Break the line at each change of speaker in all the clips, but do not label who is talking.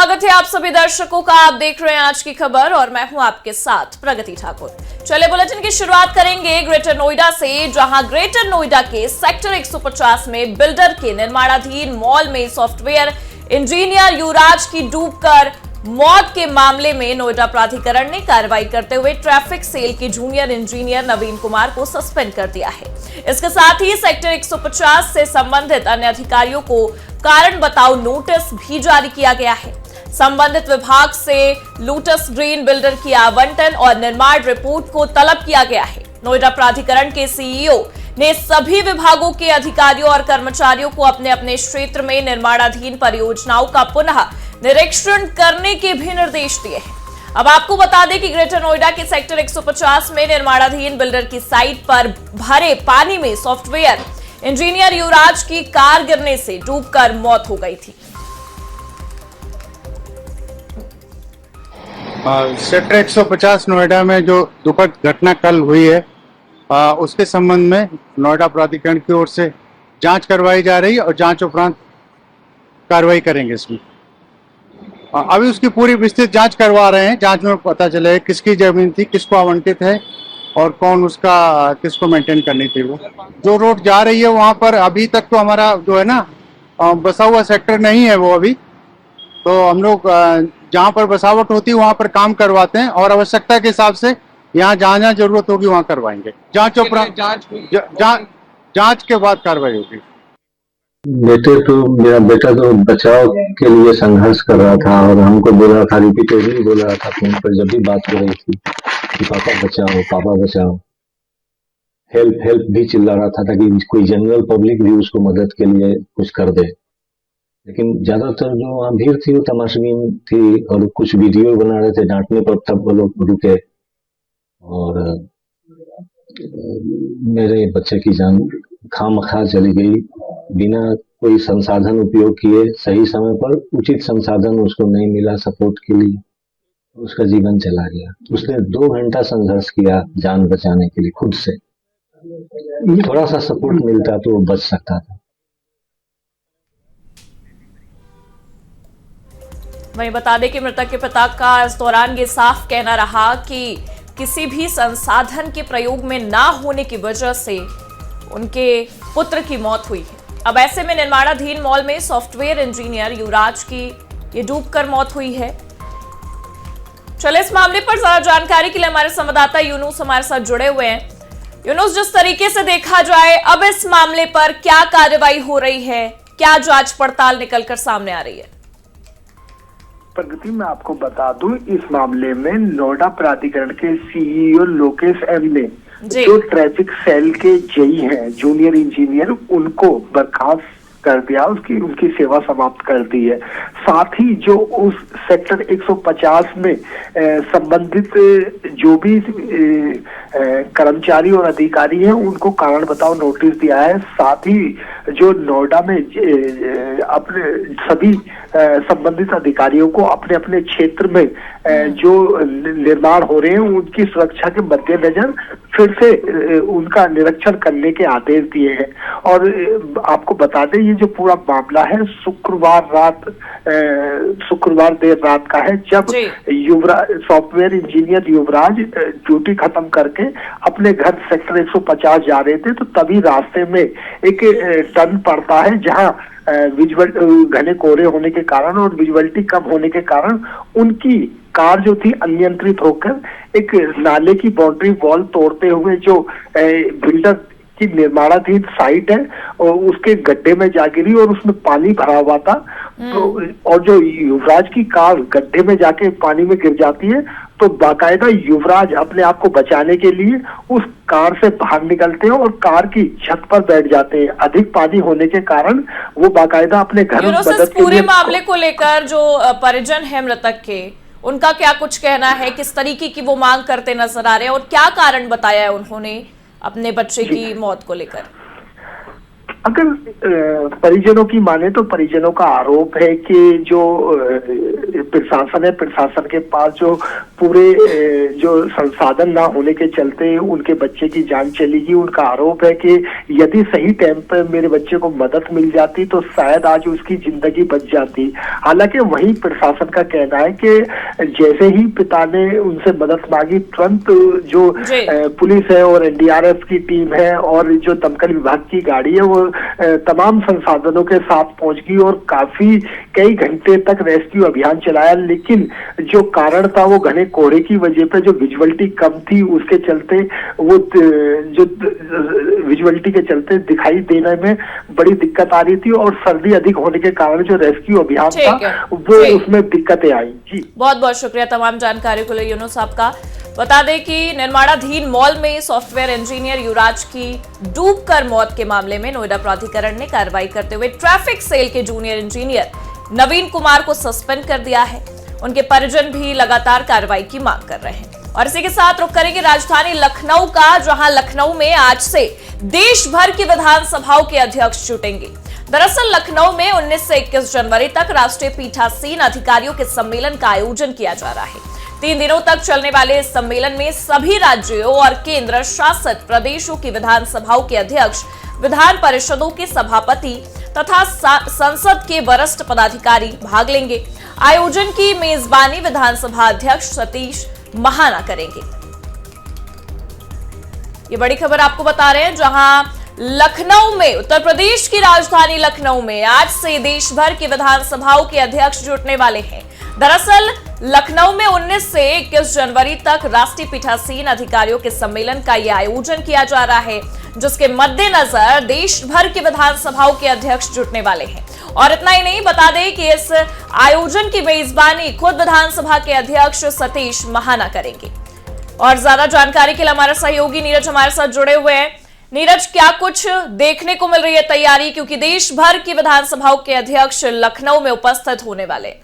स्वागत है आप सभी दर्शकों का। आप देख रहे हैं आज की खबर और मैं हूं आपके साथ प्रगति ठाकुर। चलिए बुलेटिन की शुरुआत करेंगे ग्रेटर नोएडा से, जहां ग्रेटर नोएडा के सेक्टर 150 में बिल्डर के निर्माणाधीन मॉल में सॉफ्टवेयर इंजीनियर युवराज की डूबकर मौत के मामले में नोएडा प्राधिकरण ने कार्रवाई करते हुए ट्रैफिक सेल के जूनियर इंजीनियर नवीन कुमार को सस्पेंड कर दिया है। इसके साथ ही सेक्टर 150 से संबंधित अन्य अधिकारियों को कारण बताओ नोटिस भी जारी किया गया है। संबंधित विभाग से लोटस ग्रीन बिल्डर की आवंटन और निर्माण रिपोर्ट को तलब किया गया है। नोएडा प्राधिकरण के सीईओ ने सभी विभागों के अधिकारियों और कर्मचारियों को अपने अपने क्षेत्र में निर्माणाधीन परियोजनाओं का पुनः निरीक्षण करने के भी निर्देश दिए हैं। अब आपको बता दें कि ग्रेटर नोएडा के सेक्टर 150 में निर्माणाधीन बिल्डर की साइट पर भरे पानी में सॉफ्टवेयर इंजीनियर युवराज की कार गिरने से डूबकर मौत हो गई थी।
सेक्टर 150 नोएडा में जो दुखद घटना कल हुई है, उसके संबंध में नोएडा प्राधिकरण की ओर से जांच करवाई जा रही है और जांच उपरांत कार्रवाई करेंगे इसमें। अभी उसकी पूरी विस्तृत जांच करवा रहे हैं। जांच में पता चले किसकी जमीन थी, किसको आवंटित है और कौन उसका किसको मेंटेन करनी थी। वो जो रोड जा रही है वहां पर अभी तक तो हमारा जो है ना बसा हुआ सेक्टर नहीं है वो अभी, तो हम लोग जहाँ पर बसावट होती है वहाँ पर काम करवाते हैं और आवश्यकता के हिसाब से यहाँ जहाँ जहाँ जरूरत होगी वहाँ करवाएंगे। जांच उपरांत जांच के बाद कार्रवाई होगी।
मेरा बेटा तो बचाव के लिए संघर्ष कर रहा था और हमको बोल रहा था, रिपीटेडली बोल रहा था फोन पर जब भी बात हो रही थी कि पापा बचाओ, पापा बचाओ, हेल्प हेल्प भी चिल्ला रहा था ताकि कोई जनरल पब्लिक भी उसको मदद के लिए कुछ कर दे। लेकिन ज्यादातर जो वहाँ भीड़ थी वो तमाशबीन थी और कुछ वीडियो बना रहे थे डांटने पर, तब वो लोग रुके और मेरे बच्चे की जान खामखा चली गई बिना कोई संसाधन उपयोग किए। सही समय पर उचित संसाधन उसको नहीं मिला सपोर्ट के लिए, उसका जीवन चला गया। उसने 2 घंटा संघर्ष किया जान बचाने के लिए खुद से। थोड़ा सा सपोर्ट मिलता तो वो बच सकता था।
वहीं बता दें कि मृतक के पिता का इस दौरान ये साफ कहना रहा कि किसी भी संसाधन के प्रयोग में ना होने की वजह से उनके पुत्र की मौत हुई है। अब ऐसे में निर्माणाधीन मॉल में सॉफ्टवेयर इंजीनियर युवराज की ये डूबकर मौत हुई है। चले इस मामले पर ज्यादा जानकारी के लिए हमारे संवाददाता यूनुस हमारे साथ जुड़े हुए हैं। यूनुस, जिस तरीके से देखा जाए अब इस मामले पर क्या कार्रवाई हो रही है, क्या जांच पड़ताल निकलकर सामने आ रही है?
प्रगति, मैं आपको बता दूं, इस मामले में नोएडा प्राधिकरण के सीईओ लोकेश एम ने जो ट्रैफिक सेल के जेई हैं जूनियर इंजीनियर, उनको बर्खास्त कर दिया, उनकी सेवा समाप्त कर दी है। साथ ही जो उस सेक्टर 150 में संबंधित जो भी कर्मचारी और अधिकारी हैं उनको कारण बताओ नोटिस दिया है। साथ ही जो नोएडा में अपने सभी संबंधित अधिकारियों को अपने अपने क्षेत्र में जो निर्माण हो रहे हैं उनकी सुरक्षा के मद्देनजर फिर से उनका निरीक्षण करने के आदेश दिए हैं। और आपको बता दें ये जो पूरा मामला है शुक्रवार देर रात का है, जब युवराज सॉफ्टवेयर इंजीनियर युवराज ड्यूटी खत्म करके अपने घर सेक्टर 150 जा रहे थे, तो तभी रास्ते में एक टर्न पड़ता है जहां विजुअल घने कोहरे होने के कारण और विजुअलिटी कम होने के कारण उनकी कार जो थी अनियंत्रित होकर एक नाले की बाउंड्री वॉल तोड़ते हुए जो बिल्डर की निर्माणाधीन साइट है और उसके गड्ढे में जा गिरी और उसमें पानी भरा हुआ था। तो और जो युवराज की कार गड्ढे में जाके पानी में गिर जाती है तो बाकायदा युवराज अपने आप को बचाने के लिए उस कार से बाहर निकलते हैं और कार की छत पर बैठ जाते हैं। अधिक पानी होने के कारण वो बाकायदा अपने घर में मदद के लिए।
पूरे मामले को लेकर जो परिजन है मृतक के, उनका क्या कुछ कहना है? किस तरीके की वो मांग करते नजर आ रहे हैं और क्या कारण बताया है उन्होंने अपने बच्चे की मौत को लेकर?
अगर परिजनों की माने तो परिजनों का आरोप है कि जो प्रशासन है, प्रशासन के पास जो पूरे जो संसाधन ना होने के चलते उनके बच्चे की जान चली गई। उनका आरोप है कि यदि सही टाइम पर मेरे बच्चे को मदद मिल जाती तो शायद आज उसकी जिंदगी बच जाती। हालांकि वही प्रशासन का कहना है कि जैसे ही पिता ने उनसे मदद मांगी, तुरंत जो पुलिस है और एनडीआरएफ की टीम है और जो दमकल विभाग की गाड़ी है वो तमाम संसाधनों के साथ पहुंच गई और कई घंटे तक रेस्क्यू अभियान चलाया। लेकिन जो कारण था वो घने कोहरे की वजह पे जो विजुअलिटी कम थी उसके चलते वो जो विजुअलिटी के चलते दिखाई देने में बड़ी दिक्कत आ रही थी और सर्दी अधिक होने के कारण जो रेस्क्यू अभियान था वो उसमें दिक्कतें आई। जी
बहुत बहुत शुक्रिया तमाम जानकारी के लिए यूनुस साहब का। बता दें कि निर्माणाधीन मॉल में सॉफ्टवेयर इंजीनियर युवराज की डूबकर मौत के मामले में नोएडा प्राधिकरण ने कार्रवाई करते हुए ट्रैफिक सेल के जूनियर इंजीनियर नवीन कुमार को सस्पेंड कर दिया है। उनके परिजन भी लगातार कार्रवाई की मांग कर रहे हैं। और इसी के साथ रुक करेंगे राजधानी लखनऊ का, जहां लखनऊ में आज से देश भर की विधानसभाओं के अध्यक्ष जुटेंगे। दरअसल लखनऊ में 19 से 21 जनवरी तक राष्ट्रीय पीठासीन अधिकारियों के सम्मेलन का आयोजन किया जा रहा है। 3 दिनों तक चलने वाले इस सम्मेलन में सभी राज्यों और केंद्र शासित प्रदेशों की विधानसभाओं के अध्यक्ष, विधान परिषदों के सभापति तथा संसद के वरिष्ठ पदाधिकारी भाग लेंगे। आयोजन की मेजबानी विधानसभा अध्यक्ष सतीश महाना करेंगे। ये बड़ी खबर आपको बता रहे हैं, जहां लखनऊ में, उत्तर प्रदेश की राजधानी लखनऊ में आज से देश भर की विधानसभाओं के अध्यक्ष जुटने वाले हैं। दरअसल लखनऊ में 19 से 21 जनवरी तक राष्ट्रीय पीठासीन अधिकारियों के सम्मेलन का यह आयोजन किया जा रहा है, जिसके मद्देनजर देश भर की विधानसभाओं के अध्यक्ष जुटने वाले हैं। और इतना ही नहीं, बता दें कि इस आयोजन की मेजबानी खुद विधानसभा के अध्यक्ष सतीश महाना करेंगे। और ज्यादा जानकारी के लिए हमारे सहयोगी नीरज हमारे साथ जुड़े हुए हैं। नीरज, क्या कुछ देखने को मिल रही है तैयारी, क्योंकि देश भर की विधानसभाओं के अध्यक्ष लखनऊ में उपस्थित होने वाले?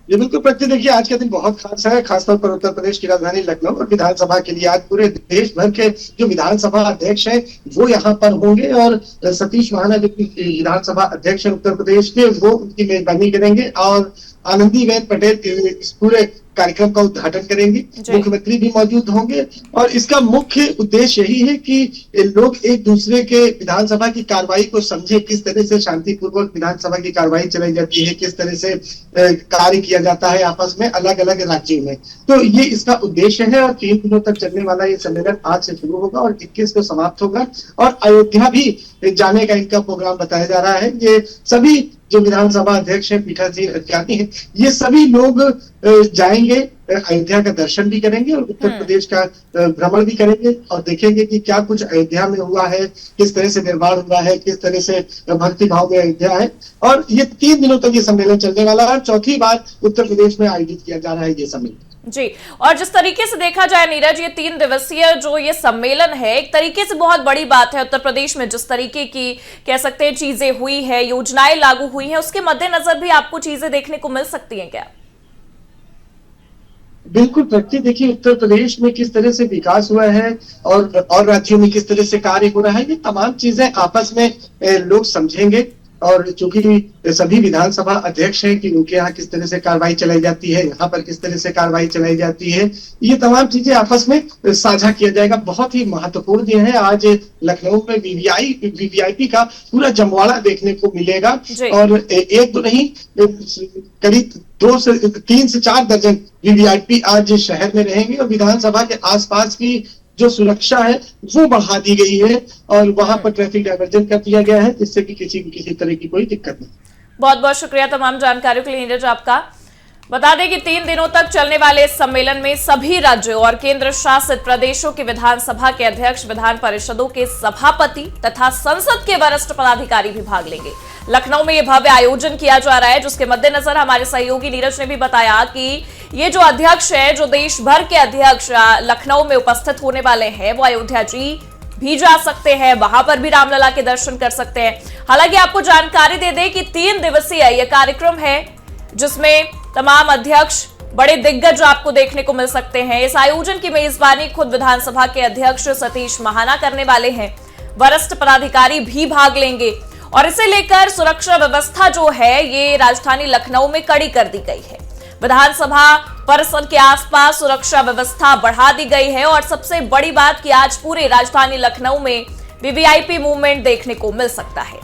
ये बिल्कुल प्रगति, देखिए आज का दिन बहुत खास है, खासतौर पर उत्तर प्रदेश की राजधानी लखनऊ और विधानसभा के लिए आज पूरे देश भर के जो विधानसभा अध्यक्ष हैं वो यहाँ पर होंगे और सतीश महाना जो विधानसभा अध्यक्ष है उत्तर प्रदेश के, वो उनकी मेजबानी करेंगे और आनंदीबेन पटेल इस पूरे कार्यक्रम का उद्घाटन करेंगे। मुख्यमंत्री भी मौजूद होंगे और इसका मुख्य उद्देश्य यही है कि लोग एक दूसरे के विधानसभा की कार्रवाई को समझे, किस तरह से शांतिपूर्वक विधानसभा की कार्रवाई चलाई जाती है, किस तरह से कार्य किया जाता है आपस में अलग अलग राज्यों में। तो ये इसका उद्देश्य है और 3 दिनों तक चलने वाला ये सम्मेलन आज से शुरू होगा और 21 को समाप्त होगा। और अयोध्या भी जाने का इनका प्रोग्राम बताया जा रहा है। ये सभी जो विधानसभा अध्यक्ष है, पीठासीन अधिकारी हैं, ये सभी लोग जाएंगे, अयोध्या का दर्शन भी करेंगे और उत्तर प्रदेश का भ्रमण भी करेंगे और देखेंगे कि क्या कुछ अयोध्या में हुआ है, किस तरह से निर्माण हुआ है, किस तरह से भक्ति भाव में अयोध्या है। और ये 3 दिनों तक ये सम्मेलन चलने वाला है। 4थी बार उत्तर प्रदेश में आयोजित किया जा रहा है ये सम्मेलन।
जी, और जिस तरीके से देखा जाए नीरज, ये 3 दिवसीय जो ये सम्मेलन है, एक तरीके से बहुत बड़ी बात है। उत्तर प्रदेश में जिस तरीके की कह सकते हैं चीजें हुई है, योजनाएं लागू हुई हैं, उसके मद्देनजर भी आपको चीजें देखने को मिल सकती हैं क्या?
बिल्कुल प्रगति, देखिए उत्तर प्रदेश में किस तरह से विकास हुआ है और राज्यों में किस तरह से कार्य हो रहा है, ये तमाम चीजें आपस में लोग समझेंगे। और चूंकि सभी विधानसभा अध्यक्ष हैं कि उनके यहाँ किस तरह से कार्रवाई चलाई जाती है, यहाँ पर किस तरह से कार्रवाई चलाई जाती है, ये तमाम चीजें आपस में साझा किया जाएगा। बहुत ही महत्वपूर्ण दिन है आज लखनऊ में। वीवीआईपी का पूरा जमवाड़ा देखने को मिलेगा और एक तो नहीं, करीब 2 से 3 से 4 दर्जन वीवीआईपी आज शहर में रहेंगे और विधानसभा के आसपास की जो सुरक्षा है वो बढ़ा दी गई है और वहां पर ट्रैफिक डायवर्जन कर दिया गया है, जिससे कि किसी तरह की कोई दिक्कत नहीं।
बहुत बहुत शुक्रिया तमाम जानकारियों के लिए नीरज आपका। बता दें कि 3 दिनों तक चलने वाले इस सम्मेलन में सभी राज्यों और केंद्र शासित प्रदेशों की विधानसभा के अध्यक्ष, विधान परिषदों के सभापति तथा संसद के वरिष्ठ पदाधिकारी भी भाग लेंगे। लखनऊ में यह भव्य आयोजन किया जा रहा है, जिसके मद्देनजर हमारे सहयोगी नीरज ने भी बताया कि ये जो अध्यक्ष है, जो देश भर के अध्यक्ष लखनऊ में उपस्थित होने वाले हैं, वो अयोध्या जी भी जा सकते हैं, वहां पर भी रामलला के दर्शन कर सकते हैं। हालांकि आपको जानकारी दे दें कि 3 दिवसीय यह कार्यक्रम है, जिसमें तमाम अध्यक्ष, बड़े दिग्गज आपको देखने को मिल सकते हैं। इस आयोजन की मेजबानी खुद विधानसभा के अध्यक्ष सतीश महाना करने वाले हैं। वरिष्ठ पदाधिकारी भी भाग लेंगे और इसे लेकर सुरक्षा व्यवस्था जो है ये राजधानी लखनऊ में कड़ी कर दी गई है। विधानसभा परिसर के आसपास सुरक्षा व्यवस्था बढ़ा दी गई है और सबसे बड़ी बात कि आज पूरे राजधानी लखनऊ में वीवीआईपी मूवमेंट देखने को मिल सकता है।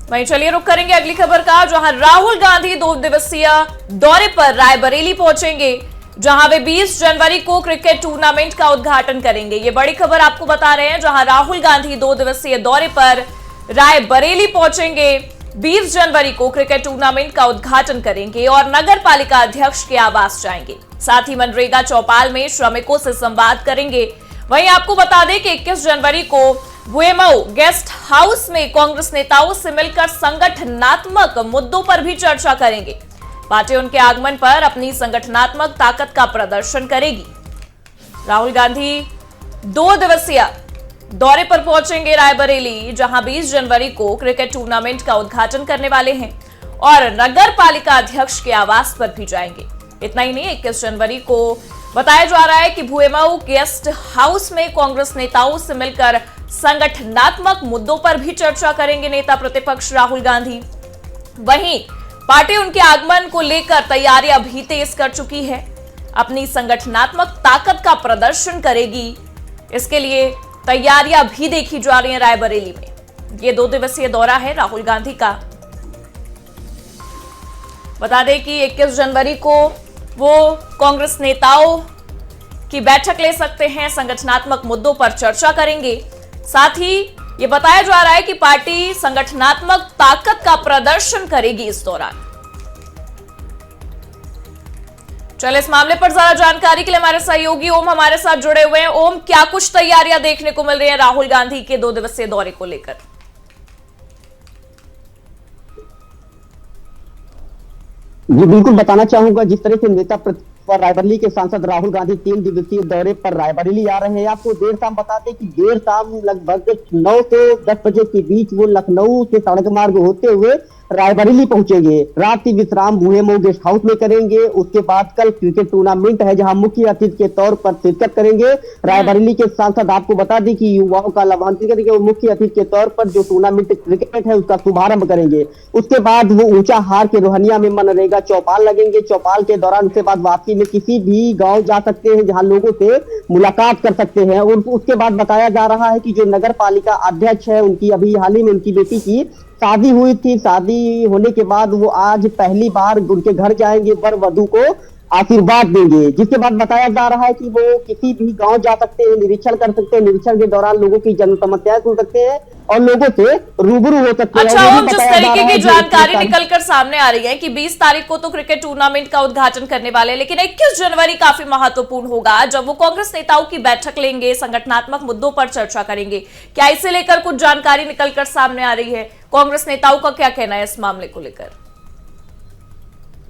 वहीं चलिए रुक करेंगे अगली खबर का, जहां राहुल गांधी 2 दिवसीय दौरे पर रायबरेली पहुंचेंगे, जहां वे 20 जनवरी को क्रिकेट टूर्नामेंट का उद्घाटन करेंगे। ये बड़ी खबर आपको बता रहे हैं, जहां राहुल गांधी 2 दिवसीय दौरे पर रायबरेली पहुंचेंगे, 20 जनवरी को क्रिकेट टूर्नामेंट का उद्घाटन करेंगे और नगर पालिका अध्यक्ष के आवास जाएंगे। साथ ही मनरेगा चौपाल में श्रमिकों से संवाद करेंगे। वहीं आपको बता दें कि 21 जनवरी को VMO गेस्ट हाउस में कांग्रेस नेताओं से मिलकर संगठनात्मक मुद्दों पर भी चर्चा करेंगे। पार्टी उनके आगमन पर अपनी संगठनात्मक ताकत का प्रदर्शन करेगी। राहुल गांधी 2 दिवसीय दौरे पर पहुंचेंगे रायबरेली, जहां 20 जनवरी को क्रिकेट टूर्नामेंट का उद्घाटन करने वाले हैं और नगर पालिका अध्यक्ष के आवास पर भी जाएंगे। इतना ही नहीं, 21 जनवरी को बताया जा रहा है कि VMO गेस्ट हाउस में कांग्रेस नेताओं से मिलकर संगठनात्मक मुद्दों पर भी चर्चा करेंगे नेता प्रतिपक्ष राहुल गांधी। वहीं पार्टी उनके आगमन को लेकर तैयारियां भी तेज कर चुकी है, अपनी संगठनात्मक ताकत का प्रदर्शन करेगी। इसके लिए तैयारियां भी देखी जा रही हैं रायबरेली में। ये 2 दिवसीय दौरा है राहुल गांधी का। बता दें कि 21 जनवरी को वो कांग्रेस नेताओं की बैठक ले सकते हैं, संगठनात्मक मुद्दों पर चर्चा करेंगे। साथ ही ये बताया जा रहा है कि पार्टी संगठनात्मक ताकत का प्रदर्शन करेगी इस दौरान। चलिए इस मामले पर ज्यादा जानकारी के लिए हमारे सहयोगी ओम हमारे साथ जुड़े हुए हैं। ओम, क्या कुछ तैयारियां देखने को मिल रही हैं राहुल गांधी के 2 दिवसीय दौरे को लेकर?
जी बिल्कुल बताना चाहूंगा, जिस तरह से नेता पर रायबरेली के सांसद राहुल गांधी 3 दिवसीय दौरे पर रायबरेली आ रहे हैं। आपको देर शाम बता दें कि देर शाम लगभग 9 से 10 बजे के बीच वो लखनऊ से सड़क मार्ग होते हुए रायबरेली पहुंचेंगे। रात्रि विश्राम VMO गेस्ट हाउस में करेंगे। उसके बाद कल क्रिकेट टूर्नामेंट है, जहां मुख्य अतिथि के तौर पर शिरकत करेंगे। रायबरेली के सांसद आपको बता दें कि युवाओं का लाभान्वित करेंगे। वो मुख्य अतिथि के तौर पर जो टूर्नामेंट क्रिकेट है उसका शुभारंभ करेंगे। उसके बाद वो ऊंचा हार के रोहनिया में मनरेगा चौपाल लगेंगे। चौपाल के दौरान उसके बाद वापसी में किसी भी गाँव जा सकते हैं, जहाँ लोगों से मुलाकात कर सकते हैं। और उसके बाद बताया जा रहा है कि जो नगर पालिका अध्यक्ष है, उनकी अभी हाल ही में उनकी बेटी की शादी हुई थी। शादी होने के बाद वो आज पहली बार उनके घर जाएंगे, वर वधू को आशीर्वाद देंगे। जिसके बाद बताया जा रहा है कि वो किसी भी गांव जा सकते हैं, निरीक्षण कर सकते हैं। निरीक्षण के दौरान लोगों की जन समस्याएं सुन सकते हैं और लोगों से रूबरू हो सकते हैं।
अच्छा ओम, जिस तरीके की जानकारी निकलकर सामने आ रही है कि 20 तारीख को तो क्रिकेट टूर्नामेंट का उद्घाटन करने वाले हैं, लेकिन 21 जनवरी काफी महत्वपूर्ण होगा, जब वो कांग्रेस नेताओं की बैठक लेंगे, संगठनात्मक मुद्दों पर चर्चा करेंगे। क्या इसे लेकर कुछ जानकारी निकलकर सामने आ रही है? कांग्रेस नेताओं का क्या कहना है इस मामले को लेकर?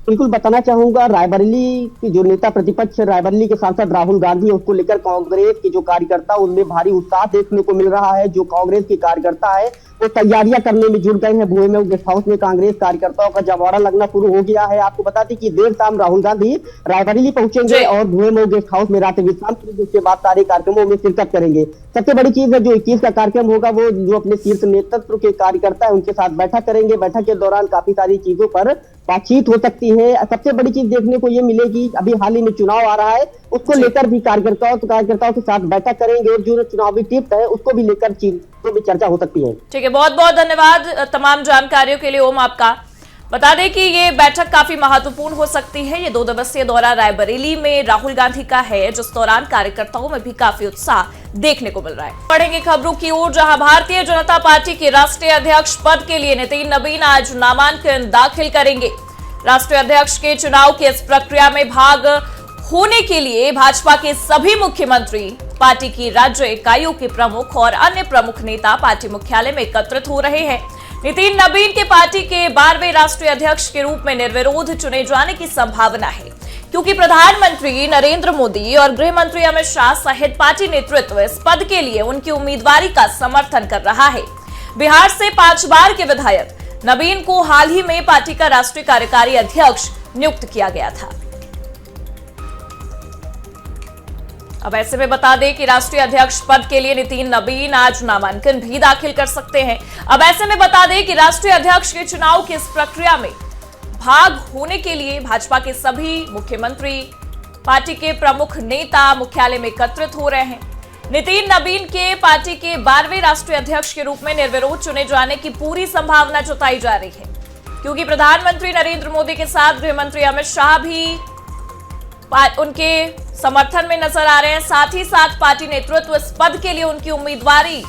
बिल्कुल बताना चाहूंगा, रायबरेली के जो नेता प्रतिपक्ष रायबरेली के सांसद राहुल गांधी, उसको लेकर कांग्रेस के जो कार्यकर्ता उनमें भारी उत्साह देखने को मिल रहा है। जो कांग्रेस के कार्यकर्ता है वो तैयारियां करने में जुट गए हैं। VMO गेस्ट हाउस में कांग्रेस कार्यकर्ताओं का जमावड़ा लगना शुरू हो गया है। आपको बता दें कि देर शाम राहुल गांधी रायबरेली पहुंचेंगे और VMO गेस्ट हाउस में रात्रि विश्राम करेंगे। उसके बाद सारे कार्यक्रमों में शिरकत करेंगे। सबसे बड़ी चीज है, जो 21 का कार्यक्रम होगा, वो जो अपने शीर्ष नेतृत्व के कार्यकर्ता है उनके साथ बैठक करेंगे। बैठक के दौरान काफी सारी चीजों पर बातचीत हो सकती है। सबसे बड़ी चीज देखने को ये मिलेगी, अभी हाल ही में चुनाव आ रहा है, उसको लेकर भी कार्यकर्ताओं के साथ बैठक करेंगे और जो चुनावी टिप्स है उसको भी लेकर चीजों में चर्चा हो सकती है।
ठीक है, बहुत बहुत धन्यवाद तमाम जानकारियों के लिए ओम आपका। बता दें कि ये बैठक काफी महत्वपूर्ण हो सकती है। ये 2 दिवसीय दौरा रायबरेली में राहुल गांधी का है, जिस दौरान कार्यकर्ताओं में भी काफी उत्साह देखने को मिल रहा है। बढ़ेंगे खबरों की ओर, जहां भारतीय जनता पार्टी के राष्ट्रीय अध्यक्ष पद के लिए नितिन नवीन आज नामांकन दाखिल करेंगे। राष्ट्रीय अध्यक्ष के चुनाव की इस प्रक्रिया में भाग होने के लिए भाजपा के सभी मुख्यमंत्री, पार्टी की राज्य इकाइयों के प्रमुख और अन्य प्रमुख नेता पार्टी मुख्यालय में एकत्रित हो रहे हैं। नितिन नवीन के पार्टी के 12वें राष्ट्रीय अध्यक्ष के रूप में निर्विरोध चुने जाने की संभावना है, क्योंकि प्रधानमंत्री नरेंद्र मोदी और गृह मंत्री अमित शाह सहित पार्टी नेतृत्व इस पद के लिए उनकी उम्मीदवारी का समर्थन कर रहा है। बिहार से 5 बार के विधायक नवीन को हाल ही में पार्टी का राष्ट्रीय कार्यकारी अध्यक्ष नियुक्त किया गया था। अब ऐसे में बता दें कि राष्ट्रीय अध्यक्ष पद के लिए नितिन नबीन आज नामांकन भी दाखिल कर सकते हैं। अब ऐसे में बता दें कि राष्ट्रीय अध्यक्ष के चुनाव की इस प्रक्रिया में भाग होने के लिए भाजपा के सभी मुख्यमंत्री, पार्टी के प्रमुख नेता मुख्यालय में एकत्रित हो रहे हैं। नितिन नबीन के पार्टी के 12वें राष्ट्रीय अध्यक्ष के रूप में निर्विरोध चुने जाने की पूरी संभावना जताई जा रही है, क्योंकि प्रधानमंत्री नरेंद्र मोदी के साथ गृह मंत्री अमित शाह भी उनके समर्थन में नजर आ रहे हैं। साथ ही साथ पार्टी नेतृत्व इस पद के लिए उनकी उम्मीदवारी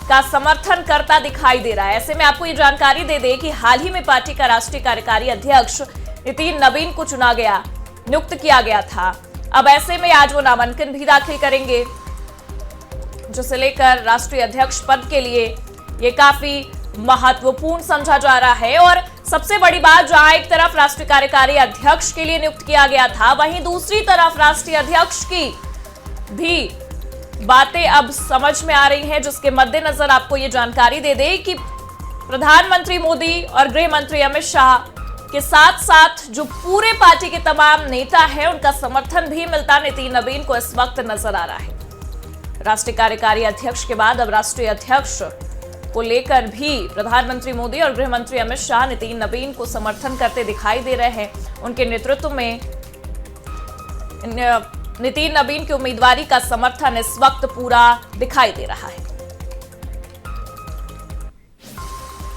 का समर्थन करता दिखाई दे रहा है। ऐसे में आपको ये जानकारी दे दें कि हाल ही में पार्टी का राष्ट्रीय कार्यकारी अध्यक्ष नितिन नबीन को नियुक्त किया गया था। अब ऐसे में आज वो नामांकन भी दाखिल करेंगे, जिसे लेकर राष्ट्रीय अध्यक्ष पद के लिए ये काफी महत्वपूर्ण समझा जा रहा है। और सबसे बड़ी बात, जहां एक तरफ राष्ट्रीय कार्यकारी अध्यक्ष के लिए नियुक्त किया गया था, वहीं दूसरी तरफ राष्ट्रीय अध्यक्ष की भी बातें अब समझ में आ रही हैं, जिसके मद्देनजर आपको ये जानकारी दे दें कि प्रधानमंत्री मोदी और गृह मंत्री अमित शाह के साथ साथ जो पूरे पार्टी के तमाम नेता हैं, उनका समर्थन भी मिलता नितिन नबीन को इस वक्त नजर आ रहा है। राष्ट्रीय कार्यकारी अध्यक्ष के बाद अब राष्ट्रीय अध्यक्ष को लेकर भी प्रधानमंत्री मोदी और गृह मंत्री अमित शाह नितिन नबीन को समर्थन करते दिखाई दे रहे हैं। उनके नेतृत्व में नितिन नबीन की उम्मीदवारी का समर्थन इस वक्त पूरा दिखाई दे रहा है।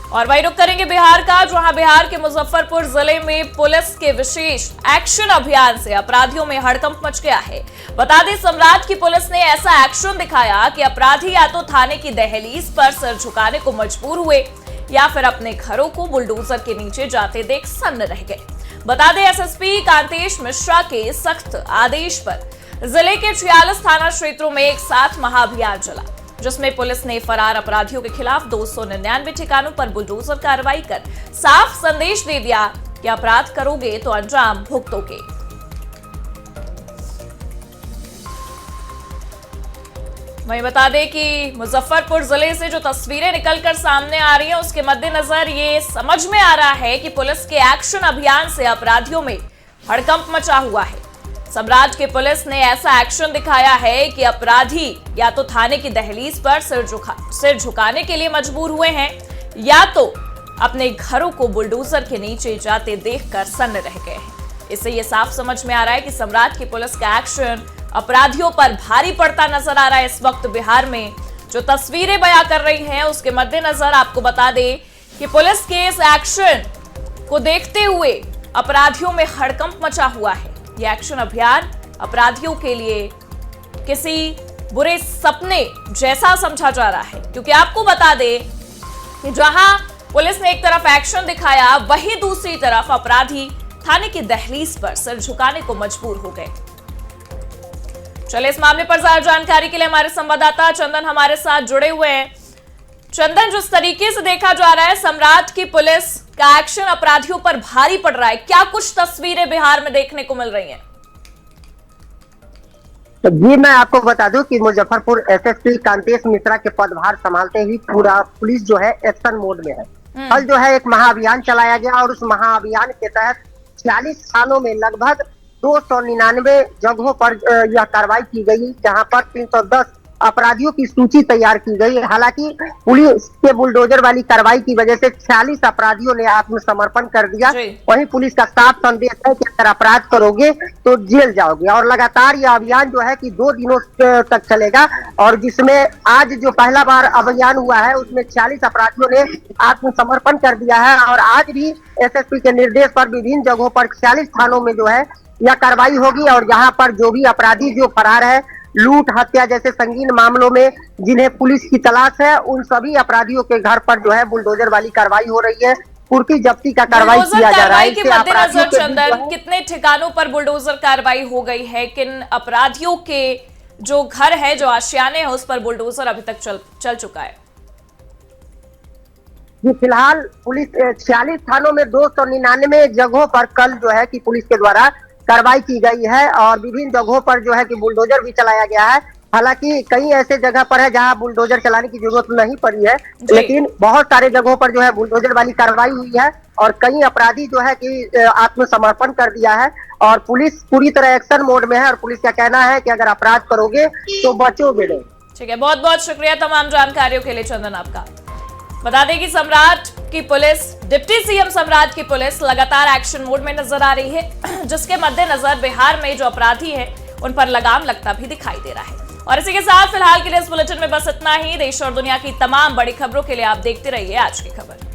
और वही रुख करेंगे बिहार का, जहां बिहार के मुजफ्फरपुर जिले में पुलिस के विशेष एक्शन अभियान से अपराधियों में हड़कंप मच गया है। बता दें, सम्राट की पुलिस ने ऐसा एक्शन दिखाया कि अपराधी या तो थाने की दहलीज पर सिर झुकाने को मजबूर हुए या फिर अपने घरों को बुलडोजर के नीचे जाते देख सन्न रह गए। बता दें, एसएसपी कांतेश मिश्रा के सख्त आदेश पर जिले के 46 थाना क्षेत्रों में एक साथ महाअभियान चला, जिसमें पुलिस ने फरार अपराधियों के खिलाफ 299 ठिकानों पर बुलडोजर कार्रवाई कर साफ संदेश दे दिया कि अपराध करोगे तो अंजाम भुगतोगे। वहीं बता दें कि मुजफ्फरपुर जिले से जो तस्वीरें निकलकर सामने आ रही हैं, उसके मद्देनजर ये समझ में आ रहा है कि पुलिस के एक्शन अभियान से अपराधियों में हड़कंप मचा हुआ है। सम्राट की पुलिस ने ऐसा एक्शन दिखाया है कि अपराधी या तो थाने की दहलीज पर सिर झुकाने के लिए मजबूर हुए हैं या तो अपने घरों को बुलडोजर के नीचे जाते देखकर सन्न रह गए हैं। इससे यह साफ समझ में आ रहा है कि सम्राट की पुलिस का एक्शन अपराधियों पर भारी पड़ता नजर आ रहा है। इस वक्त बिहार में जो तस्वीरें बयां कर रही हैं, उसके मद्देनजर आपको बता दें कि पुलिस के इस एक्शन को देखते हुए अपराधियों में हड़कंप मचा हुआ है। यह एक्शन अभियान अपराधियों के लिए किसी बुरे सपने जैसा समझा जा रहा है, क्योंकि आपको बता दें कि जहां पुलिस ने एक तरफ एक्शन दिखाया, वहीं दूसरी तरफ अपराधी थाने की दहलीज पर सिर झुकाने को मजबूर हो गए। चलिए, इस मामले पर ज्यादा जानकारी के लिए हमारे संवाददाता चंदन हमारे साथ जुड़े हुए हैं। चंदन, जिस तरीके से देखा जा रहा है सम्राट की पुलिस का एक्शन अपराधियों पर भारी पड़ रहा है, क्या कुछ तस्वीरें बिहार में देखने को मिल रही हैं?
जी, मैं आपको बता दूं कि मुजफ्फरपुर एसएसपी कांतेश मिश्रा के पदभार संभालते ही पूरा पुलिस जो है एक्शन मोड में है। कल जो है एक महाअभियान चलाया गया और उस महाअभियान के तहत 46 थानों में लगभग 299 जगहों पर यह कार्रवाई की गई, जहां पर 310 अपराधियों की सूची तैयार की गई। हालांकि पुलिस के बुलडोजर वाली कार्रवाई की वजह से 46 अपराधियों ने आत्मसमर्पण कर दिया। वहीं पुलिस का साफ संदेश है कि अगर अपराध करोगे तो जेल जाओगे। और लगातार यह अभियान जो है कि 2 दिनों तक चलेगा, और जिसमें आज जो पहला बार अभियान हुआ है उसमें 46 अपराधियों ने आत्मसमर्पण कर दिया है। और आज भी एसएसपी के निर्देश पर विभिन्न जगहों पर 46 थानों में जो है यह कार्रवाई होगी, और यहाँ पर जो भी अपराधी जो फरार है, लूट हत्या जैसे संगीन मामलों में जिन्हें पुलिस की तलाश है, उन सभी अपराधियों के घर पर जो है बुलडोजर वाली कार्रवाई हो रही है। कुर्की जब्ती का कार्रवाई किया जा रहा है।
के मद्देनजर चंदन, कितने ठिकानों पर बुलडोजर कार्रवाई हो गई है? किन अपराधियों के जो घर है, जो आशियाने हैं, उस पर बुलडोजर अभी तक चल चुका है?
जी, फिलहाल पुलिस 46 थानों में 299 जगहों पर कल जो है कि पुलिस के द्वारा कार्रवाई की गई है, और विभिन्न जगहों पर जो है कि बुलडोजर भी चलाया गया है। हालांकि कई ऐसे जगह पर है जहां बुलडोजर चलाने की जरूरत नहीं पड़ी है, लेकिन बहुत सारे जगहों पर जो है बुलडोजर वाली कार्रवाई हुई है, और कई अपराधी जो है कि आत्मसमर्पण कर दिया है। और पुलिस पूरी तरह एक्शन मोड में है और पुलिस का कहना है कि अगर अपराध करोगे तो बचोगे नहीं।
ठीक है, बहुत बहुत शुक्रिया तमाम जानकारियों के लिए चंदन आपका। बता दें कि सम्राट की पुलिस, डिप्टी सीएम सम्राट की पुलिस लगातार एक्शन मोड में नजर आ रही है, जिसके मद्देनजर बिहार में जो अपराधी हैं उन पर लगाम लगता भी दिखाई दे रहा है। और इसी के साथ फिलहाल के लिए इस बुलेटिन में बस इतना ही। देश और दुनिया की तमाम बड़ी खबरों के लिए आप देखते रहिए आज की खबर।